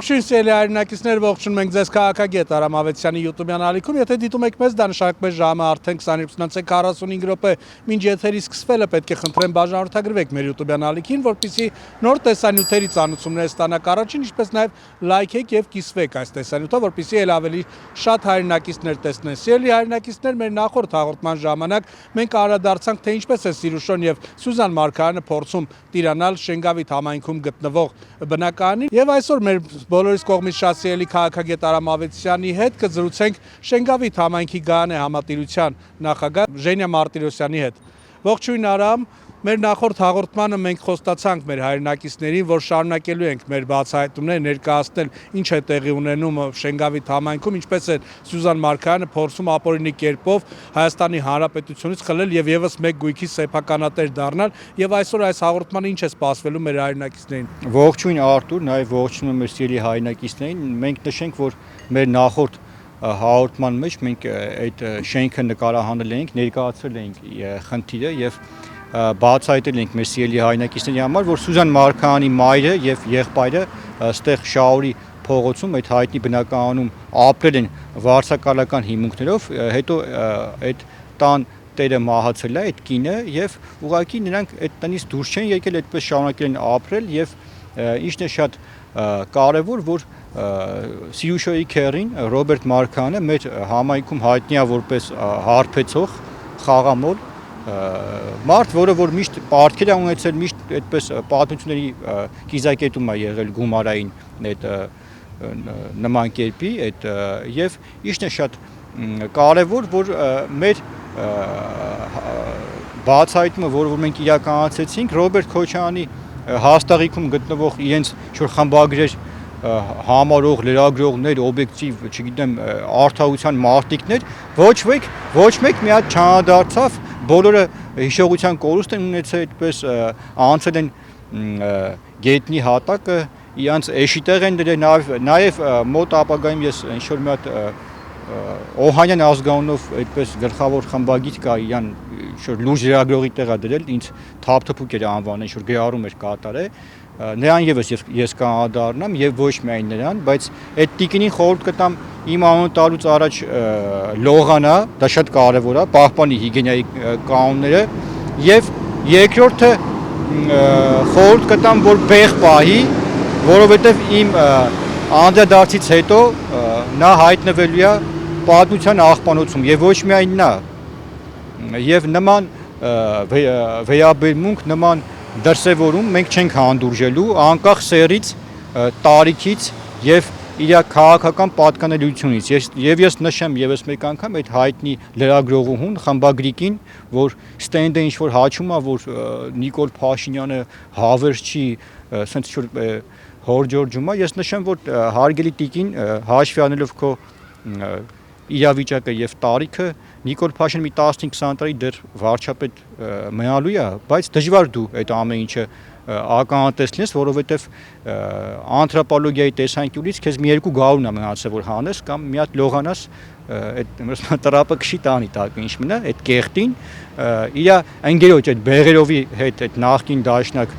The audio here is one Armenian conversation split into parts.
Ողջույն սիրելի հայրենակիցներ, ողջունում ենք ձեզ քաղաքագետ Արամ Ավետիսյանի YouTube-յան ալիքում։ Եթե դիտում եք մեզ, դա նշանակում է ժամը արդեն 22:45 րոպե մինչ եթերի սկսվելը, պետք է խնդրեմ բաժանորդագրվեք մեր YouTube-յան ալիքին, որպեսզի նոր տեսանյութերի ծանուցումներ ստանաք առաջին, ինչպես նաև լայքեք եւ կիսվեք այս տեսանյութով, որպեսզի ել ավելի շատ հայրենակիցներ տեսնեն։ Սիրելի հայրենակիցներ, մեր նախորդ հաղորդման ժամանակ մենք անդրադարձանք, թե ինչպես է Սիրուշոն եւ Սյուզան Մարգարյանը փորձում տիրանալ Շենգավիթ համայնքում գտնվող բնակարանին, եւ այսօր մեր բոլորիս կողմից շատ սիրելի քաղաքագետ Արամ Ավետիսյանի հետ կզրուցենք Շենգավիթ համայնքի գարանե համատիրության նախագահ Ժենյա Մարտիրոսյանի հետ։ Ողջույն Արամ, մեր նախորդ հաղորդմանը մենք խոստացանք մեր հայրենակիցներին, որ շարունակելու ենք մեր բացահայտումները ներկայացնել ինչ է տեղի ունենում Շենգավիթ համայնքում, ինչպես է Սյուզան Մարգարյանը փորձում ապօրինի կերպով Հայաստանի Հանրապետությունից խլել եւ եւս մեկ գույքի սեփականատեր դառնալ, եւ այսօր այս հաղորդմանը ինչ է սպասվելու մեր հայրենակիցներին։ Ողջույն Արտուր, նաև ողջունում եմ մեր սիրելի հայրենակիցներին։ Մենք նշենք, որ մեր նախորդ հաղորդման մեջ մենք այդ շենքը նկարահանել ենք, ներկայացրել ենք խնդիրը եւ բացահայտել ենք մեր սիրելի հայրենակիցների համար, որ Սյուզան Մարգարյանի մայրը եւ եղբայրը այստեղ Շաուրի փողոցում այդ հայտնի բնակարանում ապրել են վարձակալական հիմունքներով, հետո այդ տան տերը մահացել է, այդ կինը, եւ ուղղակի նրանք այդ տնից դուրս չեն եկել, այդպես շարունակել են ապրել եւ ինչն է շատ կարեւոր, որ Սիրուշոյի քեռին Ռոբերտ Մարգարյանը մեր համայնքում հայտնի է որպես հարբեցող, խաղամոլ մարդ, որը որ միշտ պարտքեր է ունեցել, միշտ այդպես պատմությունների կիզակետում է եղել գումարային այդ նման կերպի, այդ եւ ինչն է շատ կարեւոր, որ մեր բացահայտումը, որ մենք իրականացրեցինք Ռոբերտ Քոչարյանի հաստաղիքում գտնվող իրենց ինչ-որ խմբագրեր համարող լրագրողներ, օբյեկտիվ, չգիտեմ, արդարության մարտիկներ, ոչ մեկ մի հատ չանդրադարձավ, բոլորը հիշողության կորուստ են ունեցել, այդպես անցել են գետնի հատակը, իրանց էշիտեղ են դրել, նաև մոտ ապագայում ես ինչ-որ մի հատ Օհանյան ազգանունով այդպես գլխավոր խմբագիր կա, իրան ինչ-որ լուրջ լրագրողի տեղ է դրել, ինձ թափթփուկ էր անվանել, ինչ-որ գրառում էր կատարել, նրան եւս ես կանադառնամ եւ ոչ միայն նրան, բայց այդ տիկինին խորհուրդ կտամ իմ անունը տալուց առաջ լողանա, դա շատ կարեւոր է, պահպանի հիգիենայի կանոնները եւ երկրորդը խորհուրդ կտամ, որ բեղ պահի, որովհետեւ իմ անդրադարձից հետո նա հայտնվելու է պատմության աղբանոցում եւ ոչ միայն նա եւ նման վերաբերմունք, նման դրսևորում մենք չենք հանդուրժելու անկախ սեռից, տարիքից եւ իր քաղաքական պատկանելիությունից եւ ես նշեմ եւս մեկ անգամ այդ հայտնի լրագրողուհուն խմբագրիկին, որ ստենդը ինչ որ հաչում է, որ Նիկոլ Փաշինյանը հավերժ չի, ասենց ինչ-որ հորջորջում է, ես նշեմ, որ հարգելի տիկին, հաշվի առնելով քո իրավիճակը եւ տարիքը, Նիկոլ Փաշինյանը մի 15-20 տարի դեռ վարչապետ մնալու է, բայց դժվար դու այդ ամեն ինչը ականատեսնես, որովհետեւ անթրոպոլոգիայի տեսանկյունից քեզ մի երկու գարուն է մնացել, որ հանես կամ մի հատ լողանաս այդ տրապը քշի տանի տակ ինչ մնա, այդ կեղտին իր ընկերոջ այդ Բեղերովի հետ այդ նախկին դաշնակ,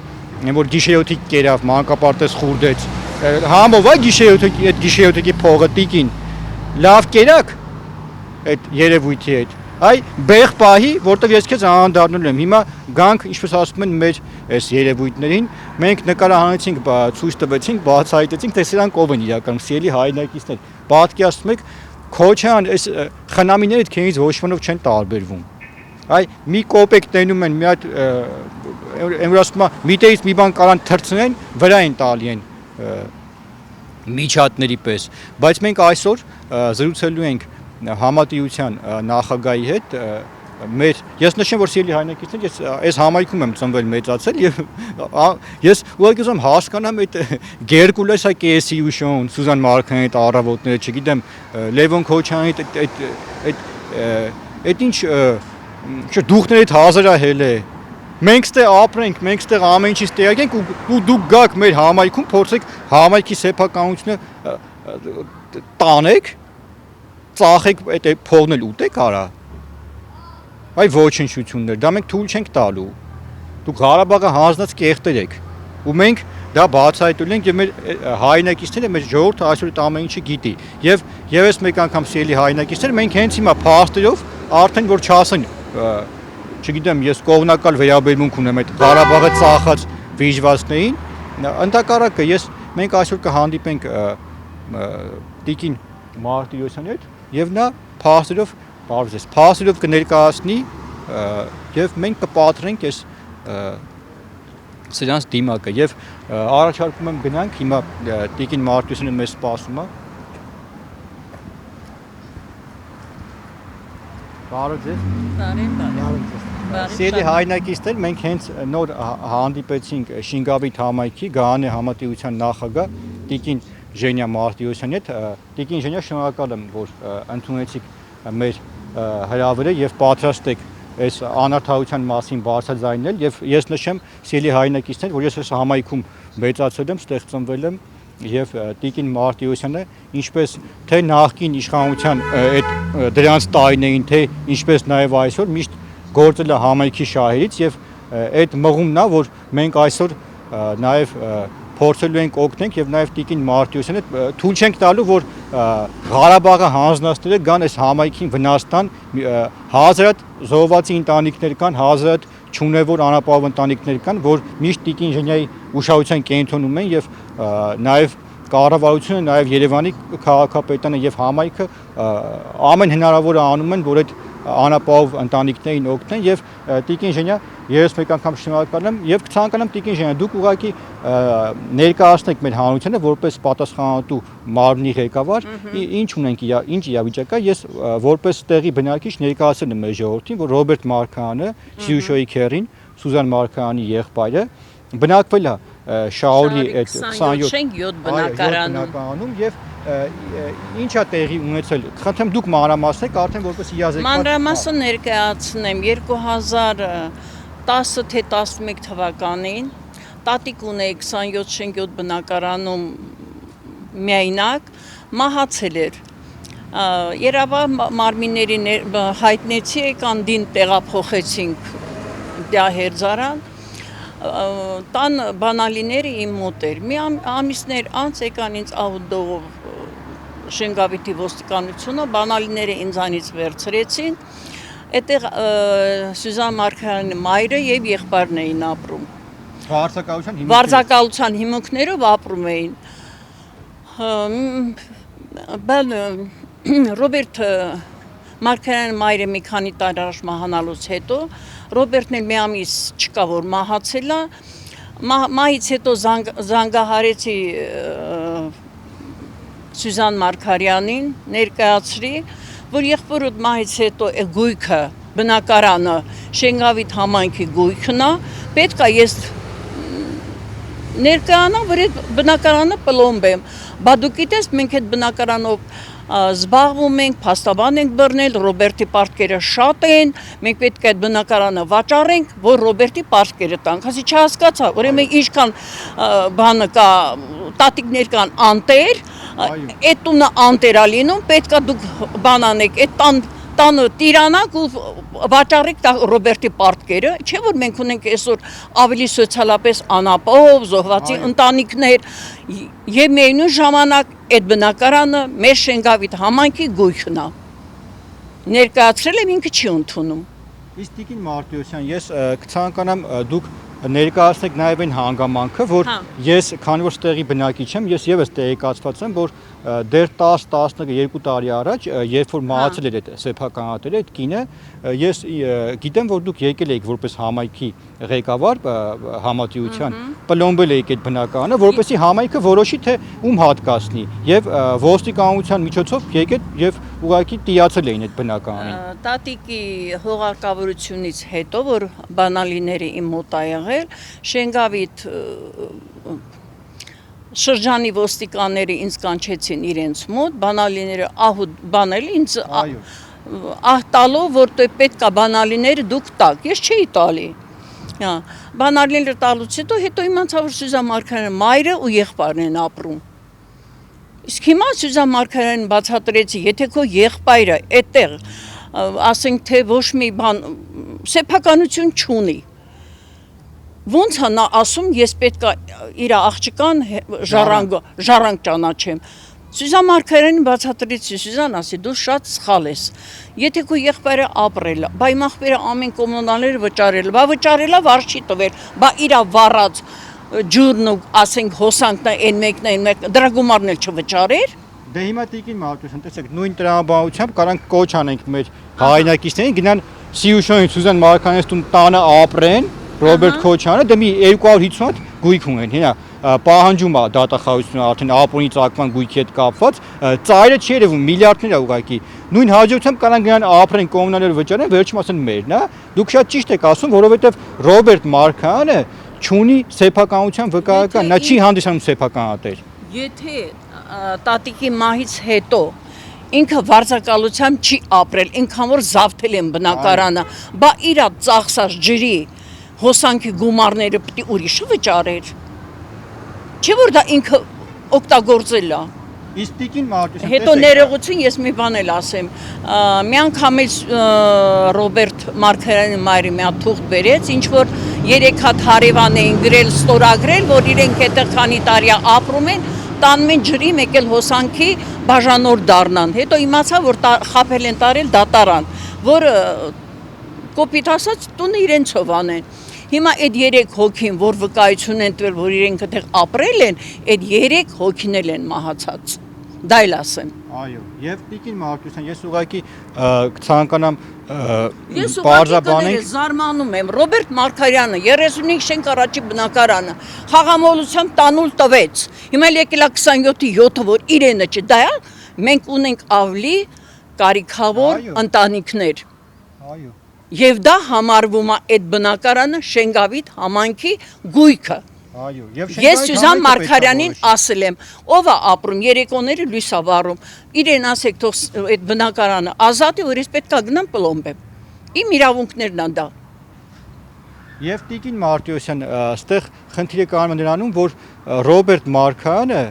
որ գիշերօթիկ կերավ, մանկապարտեզ խուրդեց, համով է գիշերօթիկի փողը տիկին, լավ կերակ այդ երևույթի հետ, այ բեղ պահի, որտեղ ես քեզ անդառնում եմ, հիմա գանք, ինչպես ասում են մեր այս երևույթներին, մենք նկարահանեցինք, ցույց տվեցինք, բացահայտեցինք, թե սրանք ով են իրականում, սիրելի հայրենակիցներ, պատկերացնում եք, Քոչարյան այս խնամիները քենից ոչ մենով չեն տարբերվում, այ մի կոպեկ տենում են, մի հատ, որ ասում է, միտերից մի բան կարան թռցնեն, վրա են տալի են միջատների պես, բայց մենք այսօր զրուցելու ենք համատիրության նախագահի հետ, ես նշեմ, որ սիրելի հայրենակիցներ, ես այս համայնքում եմ ծնվել մեծացել եւ ես ուղղակի ուզում հասկանամ այդ Գերկուլեսա Սիրուշոն, Սյուզան Մարգարյանի այդ առավոտները, չգիտեմ, Լևոն Քոչարյանի այդ ինչ դուխների հետ հազարահել է։ Մենք ստեղ ապրենք, մենք ստեղ ամեն ինչից տեղյակ ենք ու դուք գաք մեր համայնքում փորձեք համայնքի սեփականությունը տանեք, ծախեք այդ փողն էլ ուտեք արա։ Այ ոչնչություններ, դա մենք թույլ չենք տալու։ Դուք Ղարաբաղը հանձնած կեղտեր եք։ Ու մենք դա բացահայտել ենք եւ մեր հայրենակիցները մեր ժողովուրդը այսօր այդ ամեն ինչը գիտի եւ եւս մեկ անգամ սիրելի հայրենակիցներ մենք հենց հիմա փաստերով արդեն որ չասեն չգիտեմ ես կողմնակալ վերաբերմունք ունեմ այդ Ղարաբաղը ծախած վիճվածներին ընդհակառակը մենք այսօր կհանդիպենք Տիկին Մարտիրոսյանի հետ եւ նա փաստերով կներկայացնի եւ մենք կպատրենք այս սրանց դիմակը եւ առաջարկում եմ գնանք հիմա Տիկին Մարտիրոսյանը մեզ սպասում է Բարև ձեզ Սիրելի հայրենակիցներ մենք հենց նոր հանդիպեցինք Շինգավիթ համայնքի Գահանե համատեղության նախագահ Տիկին Ժենիա Մարտիրոսյանի հետ Տիկին Ժենիա շնորհակալ եմ որ ընդունեցիք մեր հրավերը եւ պատրաստ եք այս անարդարության մասին բարձրաձայնել եւ ես նշեմ սիրելի հայրենակիցներ որ ես այս համայնքում մեծացել եմ ստեղծվել եմ եւ Տիկին Մարտիրոսյանը ինչպես թե նախկին իշխանության այդ դրանց տարիներին թե ինչպես նաեւ այսօր միշտ գործել է համայնքի շահերից եւ այդ մղումն է որ մենք այսօր նաեւ փորձելու ենք օգնենք եւ նաեւ Տիկին Մարտիրոսյանը թույլ չենք տալու որ Ղարաբաղը հանձնածները գան այս համայնքին վնաս տան հազարդ զոհվածի ընտանիքներ կան հազարդ չունևոր անապահով ընտանիքներ կան որ միշտ Տիկին Ժենիայի ուշադրության կենտրոնում են եւ նաեւ կառավարությունը նաեւ Երևանի քաղաքապետարանը եւ համայնքը ամեն հնարավորը անում են որ այդ անապահով ընտանիքներին օգնեն եւ Տիկին Ժենիա ես մեկ անգամ շնորհակալ եմ եւ կցանկանամ Տիկին Ժենիա դուք ուղղակի ներկայացնեք մեր հանրությանը որպես պատասխանատու մարմնի ղեկավար ինչ ունենք ինչ իրավիճակա ես որպես տեղի բնակիչ ներկայացել եմ մեր ժողովրդին որ Ռոբերտ Մարգարյանը Սիրուշոյի քերին Սուզան Մարգարյանի եղբայրը բնակվել է Շաորի այդ 27 բնակարանում եւ ինչա տեղի ունեցել խնդրեմ դուք մանրամասնեք արդեն որպես իազեկված մանրամասը ներկայացնեմ 2010 թե 11 թվականին տատիկ ունեի 27 բնակարանում միայնակ մահացել էր երևա մարմինների հայտնեցի եկան դին տեղափոխեցինք դահերձարան տան բանալիները իմ մոտ էր մի ամիսներ անց եկան ինձ ավտոյով Շենգավիթի ոստիկանությունը բանալիները ինձանից վերցրեցին այդտեղ Սյուզան Մարգարյանի մայրը եւ եղբայրն էին ապրում վարձակալության հիմունքներով ապրում էին բան Ռոբերտ Մարգարյանի մայրը մի քանի տարի առաջ մահանալուց հետո Ռոբերտն էլ մի ամիս չկա որ մահացել է մահից հետո զանգահարեցի Սյուզան Մարգարյանին ներկայացրի որ եղբորդ մահից հետո է գույքը բնակարանը Շենգավիթ համայնքի գույքն է պետք է ես ներկայանամ որ այդ բնակարանը պլոմբեմ բա դու գիտես մենք այդ բնակարանով զբաղվում ենք, փաստաբան ենք բռնել, Ռոբերտի պարտքերը շատ են, մենք պետք է այդ բնակարանը վաճառենք, որ Ռոբերտի պարտքերը տանք, ասի չհասկացա, ուրեմն ինչքան բանը կա, տատիկներ կան անտեր, այդ տունը անտեր է լինում, պետք է դուք բան անեք, այդ տանը տիրանակ ու վաճառեք Ռոբերտի պարտքերը, չէ որ մենք ունենք այսօր ավելի սոցիալապես անապահով, զոհվածի ընտանիքներ եւ միևնույն ժամանակ այդ բնակարանը մեր Շենգավիթ համայնքի գույքն է։ Ներկայացրել եմ ինքը չի ընդունում։ Իսկ Տիկին Մարտիրոսյան, ես կցանկանամ դուք ներկայացնեք նաև այն հանգամանքը, որ ես քանի որ ստեղի բնակիչ եմ, ես եւս տեղեկացված եմ, որ դեռ 10-12 տարի առաջ, երբ որ մահացել էր այդ սեփականատերը, այդ կինը, ես գիտեմ, որ դուք եկել եք որպես համայնքի ղեկավար համատիության, պլոմբել եք այդ բնակարանը, որպեսզի համայնքը որոշի թե ում հատկացնի, եւ ոստիկանության միջոցով եկեք եւ ուղղակի տիացել էին այդ բնակարանին։ Տատիկի հողարկավորությունից հետո, որ բանալիները իմ մոտ ա եղել, Շենգավիթ շրջանի ոստիկանները ինձ կանչեցին իրենց մոտ, բանալիները ահուտ բանել ինձ ահտալով, որ պետք է բանալիները դուք տաք, ես չէի տալի։ Բանալիները տալուց հետո իմացա, որ Սյուզան Մարգարյանի մայրը ու եղբայրն են ապրում։ Իսկ հիմա Սյուզան Մարգարյանին բացատրեցի, եթե քո եղբայրը այդտեղ, ասենք թե ոչ մի բան, սեփականություն չունի, Ոնց է նա ասում, ես պետք է իր աղջկան ժառանգ ճանաչեմ։ Սյուզան Մարգարյանին բացատրեցի, Սյուզան ասի, դու շատ սխալ ես։ Եթե քո եղբայրը ապրել, բա իմ աղբերը ամեն կոմունալները վճարել, բա վճարելա վար չի տվել, բա իրա վառած ջուրն ու ասենք հոսանքն այն մեկն դրա գումարն էլ չվճարեր։ Դե հիմա տիկին Մարտիրոսյան, տեսեք, նույն տրամաբանությամբ կարանք կոչ անենք մեր հայրենակիցներին, գնան Սիուշոյին Սյուզան Մարգարյանից տուն տանը ապրեն, Ռոբերտ Քոչյանը, դե մի 250 հատ գույք ունեն, հենա պահանջում է դատախազությունը արդեն ապոնի ծագման գույքի հետ կապված, ծայրը չի երևում, միլիարդներ է ուղղակի։ Նույն հաջողությամբ կարան գնան ապրեն, կոմունալները վճարեն, վերջում ասեն մերն է։ Դուք շատ ճիշտ եք ասում, որովհետև Ռոբերտ Մարգարյանը չունի սեփականության վկայական, նա չի հանդիսանում սեփական ատեր։ Եթե տատիկի մահից հետո ինքը վարձակալությամբ չի ապրել, ինքան որ զավթել են բնակարանը, բա իր ծախսած ջրի հոսանքի գումարները պիտի ուրիշը վճարեր։ Չէ որ դա ինքը օգտագործել է։ Իսկ տիկին Մարտիրոսյան, Հետո ներողություն ես մի բան էլ ասեմ։ Մի անգամ էլ Ռոբերտ Մարգարյանի մայրը մի հատ թուղթ բերեց, ինչ որ 3 հատ հարևան էին գրել, ստորագրել, որ իրենք այդտեղ քանի տարի ապրում են, տանում են ջրի, մեկ էլ հոսանքի բաժանոր դառնան։ Հետո իմացա, որ խաբել են տարել դատարան, որ կոպիտ ասած տունը իրենցով անեն։ Հիմա այդ 3 հոգին, որ վկայություն են տվել, որ իրենք այդտեղ ապրել են, այդ 3 հոգին են մահացած։ Դա էլ ասեմ։ Այո, եւ տիկին Մարտիրոսյան, ես ուղղակի ցանկանամ Ես բարձրաբանենք զարմանում եմ Ռոբերտ Մարգարյանը 35 շենք առաջի բնակարանը խաղամոլությամբ տանուլ տվեց։ Հիմա եկել է 27-ի 7-ը, որ իրենը չէ, դա է, մենք ունենք ավելի կարիքավոր ընտանիքներ։ Այո։ Եվ դա համարվում է այդ բնակարանը Շենգավիթ համայնքի գույքը։ Այո, եւ Ես Սյուզան Մարգարյանին ասել եմ, ով է ապրում, երեկոները լույս է վառում, իրեն ասեք թող այդ բնակարանը ազատ է, որ ես պետք է գնամ պլոմբեմ։ Իմ իրավունքներն են դա։ Եվ տիկին Մարտիրոսյան, այստեղ խնդիրը կանում է նրանում, որ Ռոբերտ Մարգարյանը,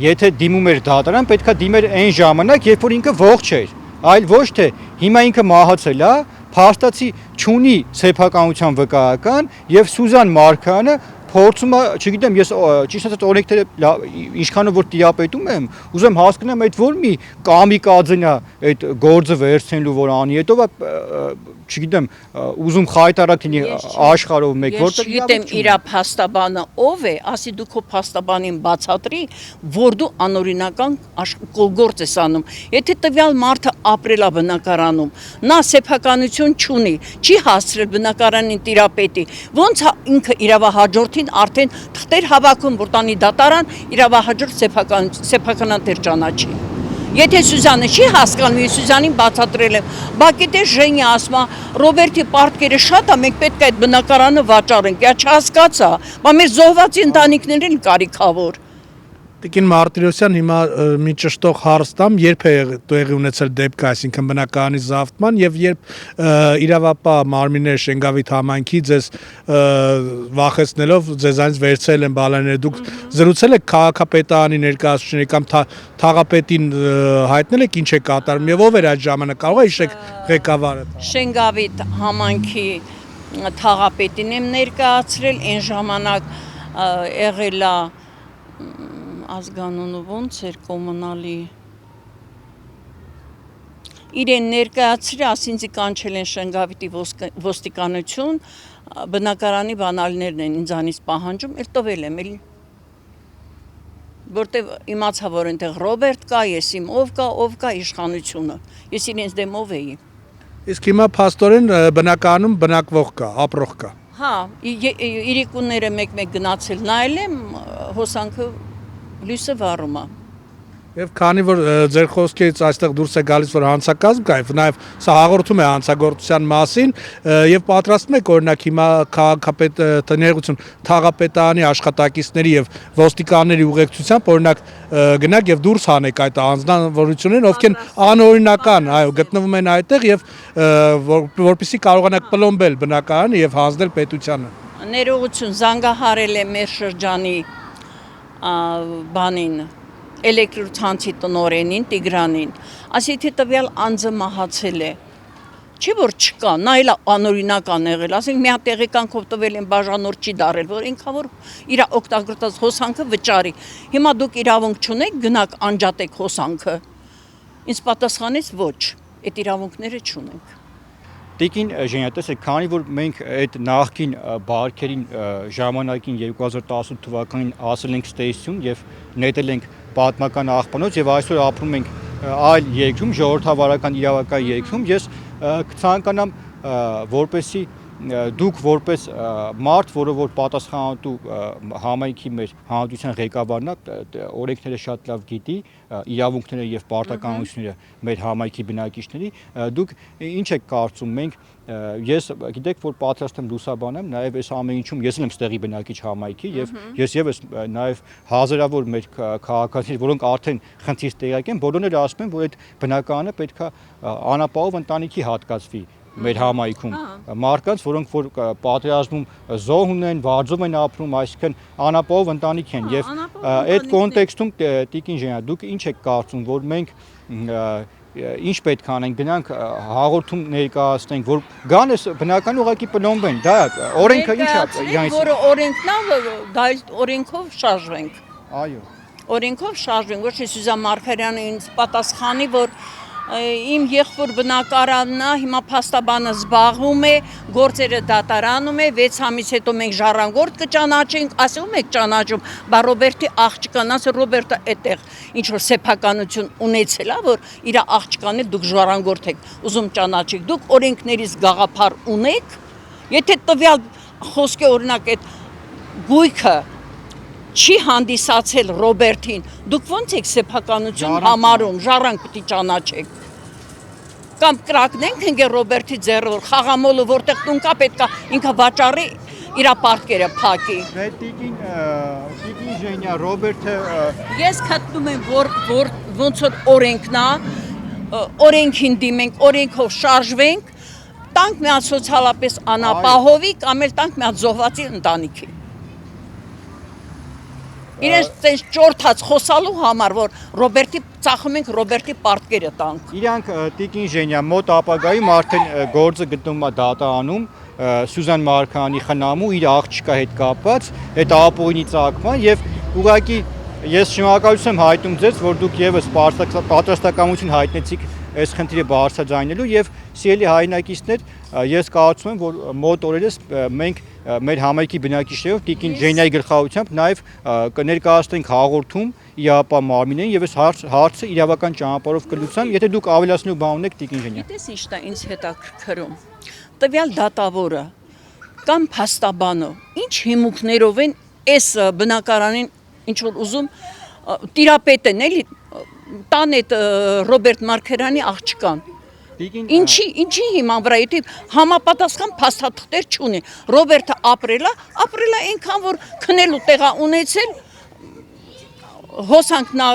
եթե դիմում էր դատարան, պետքա դիմեր այն ժամանակ, երբ որ ինքը ողջ էր, այլ ոչ թե հիմա ինքը մահացել է, փաստացի չունի սեփականության վկայական եւ Սյուզան Մարգարյանը փորձում է, չգիտեմ, ես ճիշտ ասած օրենքները ինչքանով որ տիրապետում եմ, ուզում հասկանամ այդ որ մի կամիկաձեն է այդ գործը վերցնելու որ անի, հետո չգիտեմ, ուզում խայտարակնի աշխարհով մեկ որտեղ Չգիտեմ իր փաստաբանը ով է, ասի դու քո փաստաբանին բացատրի, որ դու անօրինական գործ ես անում։ Եթե տվյալ մարդը ապրել է բնակարանում, նա սեփականություն չունի, չի հասցրել բնակարանին տիրապետի, ոնց ինքը իրավահաջորդին արդեն թղթեր հավաքում, որ տանի դատարան իրավահաջորդ սեփականատեր ճանաչի։ Եթե Սյուզանը չի հասկանում, ես Սյուզանին բացատրել եմ, բա գիտե Ժենյա ասում է, Ռոբերտի պարտքերը շատ է, մենք պետք է այդ բնակարանը վաճառենք, յա չհասկացա, բա մեր զոհվածի ընտանիքներին կարիքավոր։ Տիկին Մարտիրոսյան, հիմա մի ճշտող հարցտամ, երբ է տեղի ունեցել դեպքը, այսինքն բնակարանի զավթման եւ երբ իրավապահ մարմինները Շենգավիթ համայնքի ձեզ վախեցնելով ձեզանից վերցրել են բալաները, դուք զրուցել եք քաղաքապետարանի ներկայացուցիչների կամ թաղապետին հայտնել եք ինչ է կատարում եւ ով էր այդ ժամանակ, կարող է հիշեք ղեկավարը։ Շենգավիթ համայնքի թաղապետին եմ ներկայացրել, այն ժամանակ եղել է ազգանունը ոնց էր կոմունալի իրեն ներկայացրի, ասինձի կանչել են Շենգավիթի ոստիկանություն, բնակարանի բանալիներն են ինձանից պահանջում, էլ տվել եմ, որտեվ իմացա, որ այնտեղ Ռոբերտ կա, ես իմ ով կա իշխանությունը, ես իրենց դեմով էի։ Իսկ հիմա փաստորեն բնակարանում բնակվող կա, ապրող կա։ Հա, իրիկունները մեկ-մեկ գնացել նայել եմ, հոսանքը լույսը վառում է։ Եվ քանի որ ձեր խոսքերից այստեղ դուրս է գալիս որ հանցակազմ կա, նաև սա հաղորդում է հանցագործության մասին եւ պատրաստում եք օրինակ հիմա քաղաքապետ տներություն թաղապետարանի աշխատակիցների եւ ոստիկանների ուղեկցությամբ օրինակ գնաք եւ դուրս հանեք այդ անձնավորություններին, ովքեր անօրինական, այո, գտնվում են այդտեղ եւ որպեսզի կարողանաք պլոմբել բնակարանը եւ հանձնել պետությանը։ Ներողություն, զանգահարել է մեր շրջանի բանին էլեկտրոցանցի տնօրենին Տիգրանին, ասի թե տվյալ անձը մահացել է, Չի որ չկա, նա էլ անօրինական եղել, ասենք մի հատ տեղեկանքով տվել են բաժանորդ չի դարել, որ ինքան որ իր օգտագործած հոսանքը վճարի։ Հիմա դուք իրավունք չունեք գնաք անջատեք հոսանքը։ Ինձ պատասխանեց ոչ, այդ իրավունքները չունենք։ Տիկին Ժենյա, տեսեք, քանի որ մենք այդ նախկին բարգերին ժամանակին 2018 թվականին ասել ենք ստեյություն եւ նետել ենք պատմական աղբանոց եւ այսօր ապրում ենք այլ երկրում, ժողովրդավարական իրավական երկրում, ես կցանկանամ որպեսի դուք որպես մարդ, որը որ պատասխանատու համայնքի մեր հանրության ղեկավարն է, օրենքները շատ լավ գիտի, իրավունքները եւ պարտականությունները մեր համայնքի բնակիչների, դուք ինչ եք կարծում, մենք ես գիտեք որ պատրաստ եմ լուսաբանեմ, նաեւ այս ամեն ինչում ես եմ ստեղի բնակիչ համայնքի եւ ես եւս նաեւ հազարավոր մեր քաղաքացիներ, որոնք արդեն խնդիր տեղյակ են, բոլորները ասում են, որ այդ բնակարանը պետքա անապահով ընտանիքի հատկացվի մեր համայնքում մարդկանց, որոնք որ պատերազմում զոհ ունեն, վարձով են ապրում, այսինքն անապահով ընտանիք են եւ այդ կոնտեքստում Տիկին Ժենյա, դուք ինչ եք կարծում, որ մենք ինչ պետք է անենք, գնանք հաղորդում ներկայացնենք, որ գան էս բնական ուղակի պլոմբեն, դա օրենքը ինչ է իրանից, որ օրենքն է, դա օրենքով շարժվենք։ Այո։ Օրենքով շարժվենք, ոչ թե Սյուզան Մարգարյանը ինձ պատասխանի, որ իմ եղբոր բնակարանն է, հիմա փաստաբանը զբաղվում է, գործերը դատարանում է, 6 ամիս հետո մենք ժառանգորդ կճանաչենք, ասում եք ճանաչում, բա Ռոբերտի աղջկան, ասը Ռոբերտը այդտեղ ինչ որ սեփականություն ունեցել է, որ իր աղջկան էլ դուք ժառանգորդ եք, ուզում ճանաչեք, դուք օրենքներից գաղափար ունեք, եթե տվյալ խոսքի օրինակ այդ գույքը չի հանդիսացել Ռոբերտին, դուք ոնց եք սեփականություն համարում, ժառանգ պիտի ճանաչեք։ Կամ կրակնենք ընկեր Ռոբերտի ձեռը, որ խաղամոլը որտեղ տուն կա պետքա ինքը վաճառի իր պարտքերը փակի։ Դե Տիկին Ժենյա, Ռոբերտը Ես գտնում եմ, որ ոնց որ օրենքն է, օրենքին դիմենք, օրենքով շարժվենք, տանք մի հատ սոցիալապես անապահովի կամ էլ տանք մի հատ զոհվածի ընտանիքի։ Իրենց տես ճորթած խոսալու համար, որ Ռոբերտի ծախում ենք Ռոբերտի պարտքերը տանք։ Իրանք Տիկին Ժենյա մոտ ապագայում արդեն գործը գտնվում է դատարանում Սյուզան Մարգարյանի խնամու իր աղջկա հետ կապված այդ ապօրինի ծագման եւ ուղղակի ես շնորհակալություն եմ հայտնում ձեզ, որ դուք եւս պատրաստակամություն հայտնեցիք այս խնդիրը բարձրաձայնելու եւ սիրելի հայրենակիցներ, ես կարծում եմ, որ մոտ օրերս մենք մեր համայնքի բնակիչներով Տիկին Ժենյայի գլխավորությամբ նաեւ կներկայացնենք հաղորդում ԻԱՊԱ մարմինին եւ այս հարցը իրավական ճանապարհով կլուծեմ, եթե դուք ավելացնելու բան ունեք Տիկին Ժենյա։ Գիտես ինչն է ինձ հետաքրքրում։ Տվյալ դատավորը կամ փաստաբանը ինչ հիմունքներով են այս բնակարանին ինչ որ ուզում տիրապետեն էլի տան այդ Ռոբերտ Մարգարյանի աղջկան։ Ինչի հիման վրա, եթե համապատասխան փաստաթղթեր չունի։ Ռոբերտը ապրելա այնքան որ քնելու տեղա ունեցել, հոսանքնա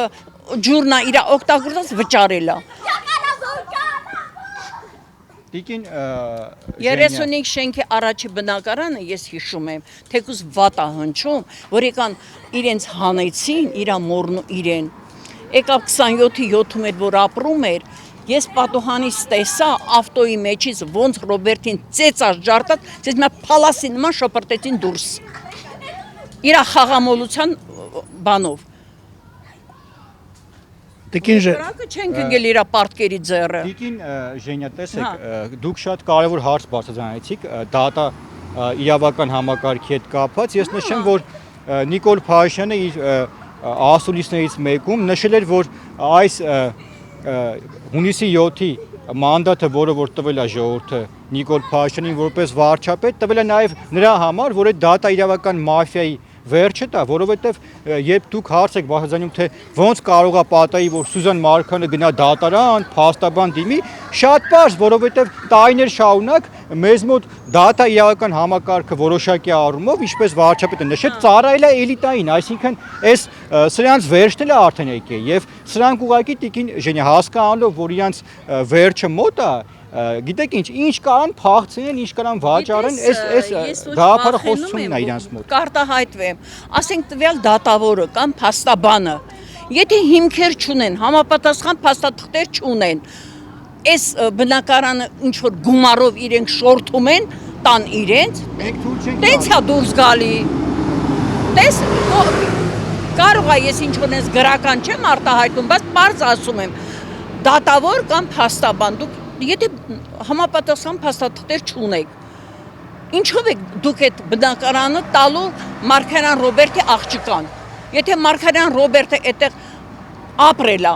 ջուրնա իր օգտագործած վճարելա։ Տիկին 35 շենքի առաջի բնակարանը ես հիշում եմ, թեկուզ վատ է հնչում, որ եկան իրենց հանեցին, իր մորն ու իրեն։ Եկավ 27-ի 7-ում էր, որ ապրում էր, ես պատուհանից տեսա ավտոյի մեջից ոնց Ռոբերտին ծեծած ջարդած, ցես մի փալասի նման շպրտեցին դուրս։ Իր խաղամոլության բանով։ Տիկին Դրանք չեն գնել իր պարտքերի ձեռը։ Տիկին Ժենյա, տեսեք, դուք շատ կարևոր հարց բարձրացրեցիք դատա իրավական համակարգի հետ կապված։ Ես նշեմ, որ Նիկոլ Փաշինյանը իր ասուլիսներից մեկում նշել էր, որ այս հունիսի 7-ի մանդատը, որը որ տվել է ժողովուրդը Նիկոլ Փաշինյանին որպես վարչապետ, տվել է նաև նրա համար, որ այդ դատա իրավական մաֆիայի վերջը դա, որովհետև երբ դուք հարց եք բարձրանում, թե ոնց կարող է պատահի, որ Սյուզան Մարգարյանը գնա դատարան, փաստաբան դիմի, շատ պարզ, որովհետև տարիներ շարունակ մեզ մոտ դատա իրավական համակարգը որոշակի առումով, ինչպես վարչապետը նշեց, ծառայել է էլիտային, այսինքն այս սրանց վերջն էլ արդեն եկել եւ սրանք ուղղակի Տիկին Ժենյա հասկանալով, որ իրանց վերջը մոտ է, գիտեք ինչ կարան փախցնեն, ինչ կարան վաճառեն, այս գաղափարը խոսությունն է իրանց մոտ։ Կարտահայտվեմ, ասենք տվյալ դատավորը կամ փաստաբանը, եթե հիմքեր չունեն, համապատասխան փաստաթղթեր չունեն, այս բնակարանը ինչ որ գումարով իրենք շորթում են, տան իրենց, Մենք թույլ չենք տենց է դուրս գալի։ Տես կարող է ես ինչ որ ես գրական չեմ արտահայտում, բայց բարձ ասում եմ, դատավոր կամ փաստաբան, դուք եթե համապատասխան փաստաթղթեր չունեք, ինչով եք դուք այդ բնակարանը տալու Մարգարյան Ռոբերտի աղջկան։ Եթե Մարգարյան Ռոբերտը այդտեղ ապրել է,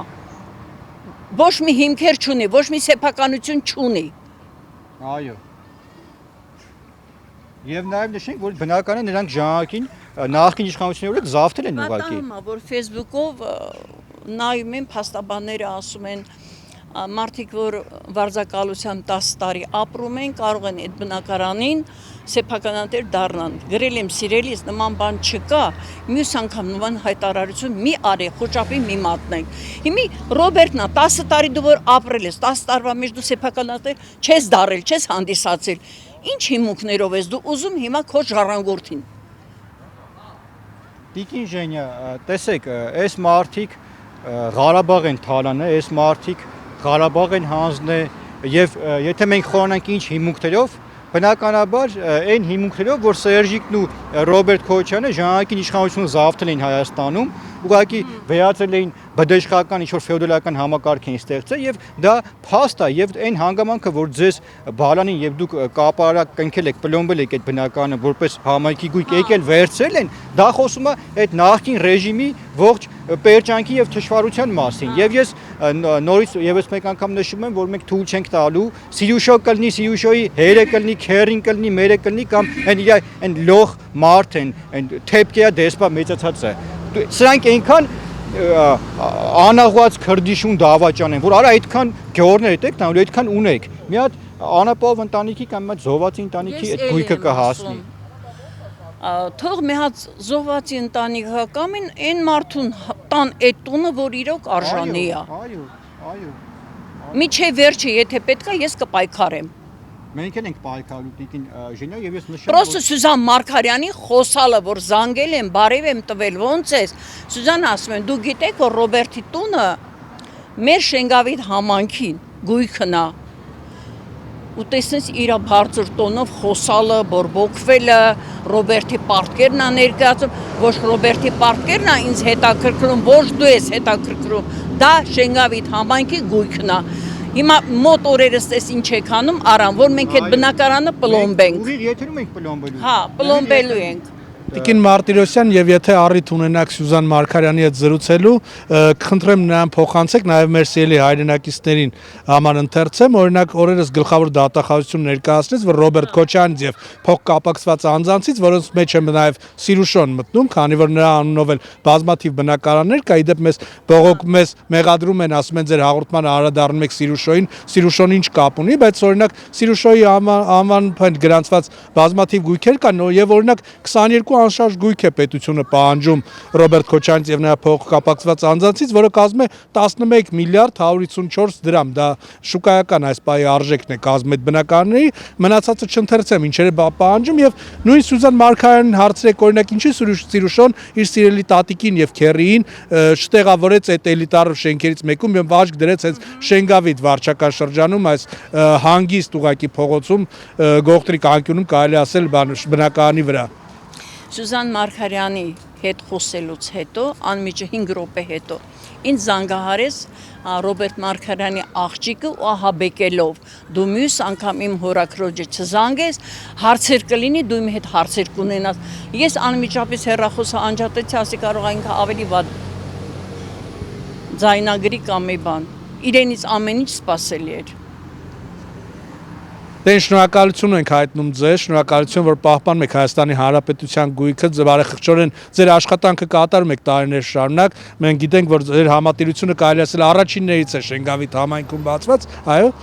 ոչ մի հիմքեր չունի, ոչ մի սեփականություն չունի։ Այո։ Եվ նաև նշենք, որ բնակարանը նրանք ժամանակին նախկին իշխանությունների օրոք զավթել են ուղղակի։ Պատահում է, որ Facebook-ով նայում են փաստաբանները ասում են մարդիկ, որ վարձակալությամբ 10 տարի ապրում են, կարող են այդ բնակարանին սեփականատեր դառնան։ Գրել եմ սիրելիս, նման բան չկա, մյուս անգամ նման հայտարարություն մի արի, խոճապի մի մատնենք։ Հիմի Ռոբերտն է 10 տարի դու որ ապրել ես, 10 տարվա մեջ դու սեփականատեր չես դառել, չես հանդիսացել։ Ինչ հիմունքներով ես դու ուզում հիմա քո ժառանգորդին։ Տիկին Ժենյա, տեսեք, այս մարդիկ Ղարաբաղ են թալանը, այս մարդիկ Ղարաբաղ են հանձնել եւ եթե մենք խորանանք ինչ հիմունքներով, բնականաբար այն հիմունքներով, որ Սերժիկն ու Ռոբերտ Քոչյանը ժամանակին իշխանությունը զավթել են Հայաստանում, ուղղակի վերածել էին բդեշխական ինչ-որ ֆեոդալական համակարգ են ստեղծել եւ դա փաստ է եւ այն հանգամանքը, որ ձեզ բալանին եւ դուք կապարակ կնքել եք, պլոմբել եք այդ բնականը որպես համայնքի գույք եկել վերցրել են, դա խոսում է այդ նախկին ռեժիմի ողջ պերջանքի եւ թշվառության մասին։ Եվ ես նորից եւս մեկ անգամ նշում եմ, որ մենք թույլ չենք տալու Սիրուշո կլնի, Սիրուշոյի հերը կլնի, քերին կլնի, մերը կլնի կամ այն լող մարդ են, այն թեփկեա դեսպա մեծացած է։ Սրանք այնքան անաղված քրդիշուն դավաճան են, որ արա այդքան գեորներ եք տանելու, այդքան ունեք։ Մի հատ անապահով ընտանիքի կամ մի հատ զոհվածի ընտանիքի այդ գույքը կհասնի։ Թող մի հատ զոհվածի ընտանիքը կամ այն մարդուն տան այդ տունը, որ իրոք արժանի է։ Այո։ Միջև վերջը, եթե պետք է, ես կպայքարեմ։ Մենք ենք պայքարելու տիկին Ժենյա եւ ես նշեմ Պրոստը Սյուզան Մարգարյանի խոսալը, որ զանգել եմ, բարև եմ տվել, ոնց ես։ Սյուզան ասում են, դու գիտեք, որ Ռոբերտի տունը մեր Շենգավիթ համանքին գույքն է։ Ու տեսնես իր բարձր տոնով խոսալը, բորբոքվելը, Ռոբերտի պարտքերն է ներկայացում, ոչ Ռոբերտի պարտքերն է ինձ հետաքրքրում, ոչ դու ես հետաքրքրում։ Դա Շենգավիթ համանքի գույքն է։ Հիմա մոտ օրերս տես ինչ եք անում, արան, որ մենք այդ բնակարանը պլոմբենք։ Ուղիղ եթերում ենք պլոմբելու։ Հա, պլոմբելու ենք։ Տիկին Մարտիրոսյան եւ եթե առիթ ունենաք Սյուզան Մարգարյանի հետ զրուցելու, կխնդրեմ նրան փոխանցեք նաեւ մեր սիրելի հայրենակիցներին համար ընթերցեմ, օրինակ օրերս գլխավոր դատախազություն ներկայացրեց, որ Ռոբերտ Քոչյանից եւ փոխկապակցված անձանցից, որոնց մեջ է նաեւ Սիրուշոն մտնում, քանի որ նրա անունով էլ բազմաթիվ բնակարաններ կա, իդեպ մեզ բողոքում մեզ մեղադրում են, ասում են ձեր հաղորդմանը անդրադառնում եք Սիրուշոյին, Սիրուշոն ինչ կապ ունի, բայց օրինակ Սիրուշոյի անվան գրանցված բազմաթիվ գույքեր կան եւ օրինակ 22 անշարժ գույք է պետությունը պահանջում Ռոբերտ Քոչյանից եւ նրա փոխկապակցված անձանցից, որը կազմում է 11 միլիարդ 154 դրամ, դա շուկայական այս պահի արժեքն է կազմում այդ բնակարանների, մնացածը չընթերցեմ ինչեր է պահանջում եւ նույն Սյուզան Մարգարյանին հարցրեք օրինակ ինչի Սիրուշոն իր սիրելի տատիկին եւ քերիին չտեղավորեց այդ էլիտար շենքերից մեկում եւ վաճ դրեց այս Շենգավիթ վարչական շրջանում այս հանգիստ ուղակի փողոցում Գողտրիկ անկյունում կարելի ասել բնակարանի վրա։ Սյուզան Մարգարյանի հետ խոսելուց հետո, անմիջը 5 րոպե հետո, ինձ զանգահարեց Ռոբերտ Մարգարյանի աղջիկը ու ահաբեկելով, դու մյուս անգամ իմ հորաքրոջը չզանգես, հարցեր կլինի, դու իմ հետ հարցեր կունենաս։ Ես անմիջապես հեռախոսը անջատեցի, ասի կարող ինքը ավելի վատ ձայնագրի կամ մի բան։ Իրենից ամեն ինչ սպասելի էր։ Դե շնորհակալություն ենք հայտնում ձեզ, շնորհակալություն, որ պահպանում եք Հայաստանի Հանրապետության գույքը, բարեխղճորեն ձեր աշխատանքը կատարում եք տարիներ շարունակ։ Մենք գիտենք, որ ձեր համատիրությունը կարելի ասել առաջիններից է Շենգավիթ համայնքում բացված, այո։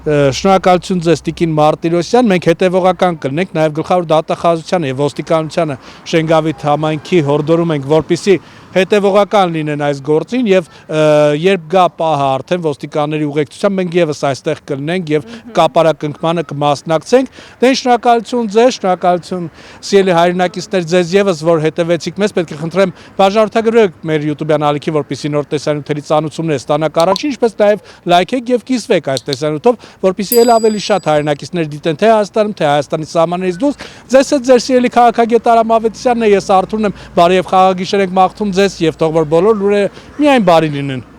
Շնորհակալություն ձեզ Տիկին Մարտիրոսյան, մենք հետևողական կլինենք, նաև գլխավոր դատախազությանը եւ ոստիկանությանը Շենգավիթ համայնքի հորդորում ենք, որպեսզի հետևողական լինեն այս գործին եւ երբ գա պահը արդեն ոստիկանների ուղեկցությամբ մենք եւս այստեղ կլինենք եւ կապարակնքմանը կմասնակցենք։ Դե շնորհակալություն ձեզ, շնորհակալություն սիրելի հայրենակիցներ ձեզ եւս, որ հետևեցիք մեզ, պետք է խնդրեմ բաժանորդագրվեք մեր YouTube-յան ալիքի, որպեսզի նոր տեսանյութերի ծանուցումներ ստանաք առաջին, ինչպես նաեւ լայքեք եւ կիսվեք այս տեսանյութով, որպեսզի ել ավելի շատ հայրենակիցներ դիտեն թե Հայաստանում, թե Հայաստանի սահմաններից դուրս։ Ձեզ հետ ձեր սիրելի քաղաքագետ Արամ Ավետիսյանն է, ես Արթուրն եմ, բարի եւ խաղաղ գիշեր ենք մաղթում ձեզ եւ թող որ բոլոր լուրերը միայն բարի լինեն։